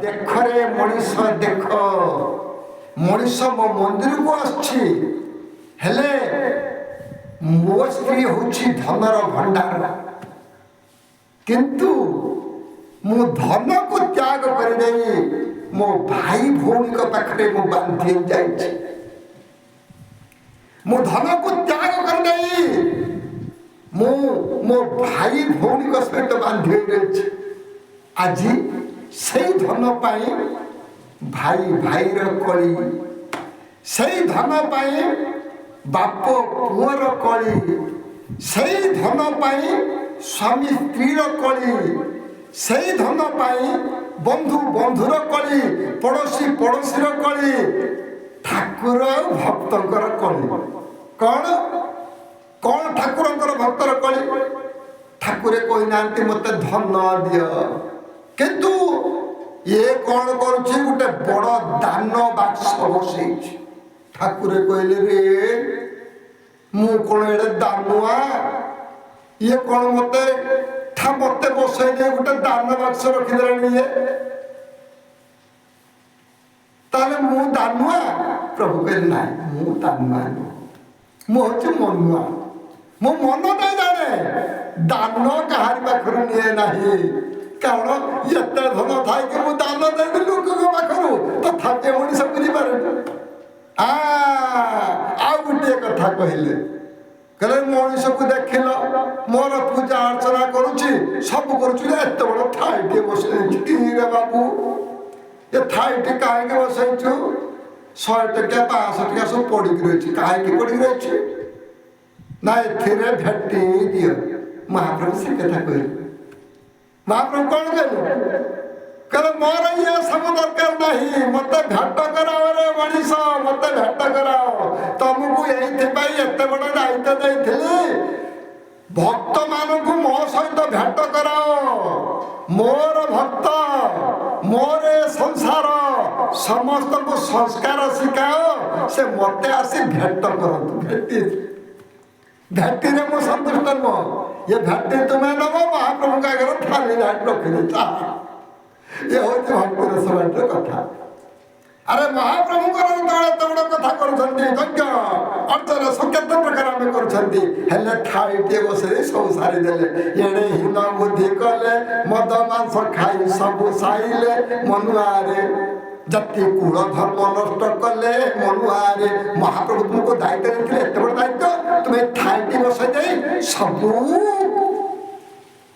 देखरे मनीष देख मनीष मो मंदिर को आछि हेले मो स्त्री होछि धनर भंडार किंतु मु धन को त्याग कर देई मो भाई भौणी को पाखरे मु बांधी जाइछि मो धन को त्याग कर देई मो भाई भौणी को सहित बांधी रहिछि आज से धन पाई भाई भाई कली से धन पाई बाप पुअर कली से धन पाई स्वामी स्त्री कली से धन पाई बंधु बंधुर कली पड़ोशी पड़ोशी कली ठाकुर भक्तर कली कौन कौन ठाकुर भक्तर कली ठाकुरे कहना मत धन दिय किंतु ये कौन करुच्छे गोटे बड़ दान बाक्स बसई ठाकुरे कहले रे मु कौन एडे दानुआ ये कौन मते बसई दे गोटे दान बाक्स रखिदेलानी ये ताले मु दानुआ प्रभु कहले ना मु दानुआ मु हूँ मनुआ मो मन नहीं जाने दान कहारी पाखर निए नहीं कारण एते धन थाई कि मु दान देबी लोक पाखर तथापि मनीष बुझीपारे आ गोटे कथा कहले कहले मनीष को देखिल मोर पूजा अर्चना करुची सब करुची एत बड़ थाईटे बसई रे बाबू ये थाईटे कहीं बसईचु 100 टका 500 टका सब पड़ी रही कहीं पड़ी रही ना एथिरे भेटी दियो महाप्रभु से कथा कहले महाप्रभु कौन कहले मोर ये सब दरकार नहीं मत भेट कराओ रे मनीष मत भेट कराओ तुमको यही एत बड़ दायित्व देथिली भक्त मानू मो सहित भेट कराओ मोर भक्त मोर संसार समस्त को संस्कार शिखाओ से मत आसी भेट करतु भेटी भेटी रे मो संतुष्ट नुह ये भेटी तुम्हें नब महाप्रभु का घर थाली लाइट रखी ये हूँ भक्तिर समय कथा अरे महाप्रभु बड़ कथा कर अर्चना संकेत प्रकार आम कर थाईटे बसई सब सारीदे एड़े हीन बुद्धि कले मद मांस खाई सब साइले मनुआरे जति कूल धर्म नष्ट कले मनुआरे महाप्रभु तुमको दायित्व देते एत बड़ दायित्व तुम्हें थाईटी बसई सब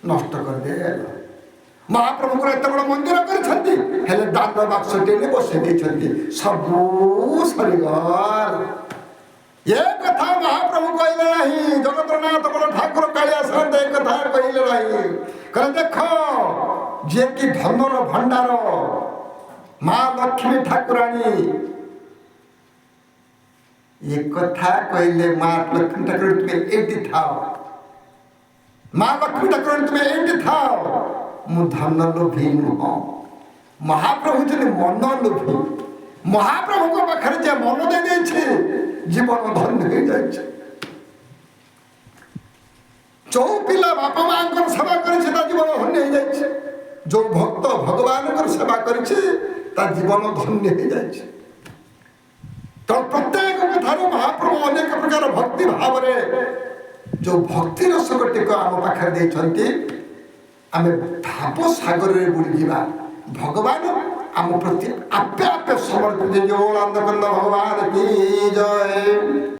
नष्ट कर दे महाप्रभु को एत बड़ मंदिर कर दान बाक्सटे बसई सब सरीगल ये कथा महाप्रभु कहले नहीं जगतनाथ बड़ ठाकुर कालिया साहब एक कथा कहले नहीं कह देख जे कि धनर भंडार माँ लक्ष्मी ठाकुराणी ये कथा कहले माँ लक्ष्मी ठाकुराणी तुम्हें एटी थाओ माँ लक्ष्मी ठाकुराणी तुम्हें एटी थाओ मु धन लोभी नुह महाप्रभु जन मन लोभी महाप्रभु को पाखरे जे मन दे देछे जीवन धन्य हो जाए जो पिला बापा माँ सेवा कर जीवन धन्य हो जाए जो भक्त भगवान सेवा कर जीवन धन्य हो जाए तो प्रत्येक कथार महाप्रभु अनेक प्रकार भक्ति भाव जो भक्ति रसगटिक आम पाखे देते आम भाव सागर में बुड़ी भगवान आम प्रति आपे आपे समर्पित जो भगवान की जय।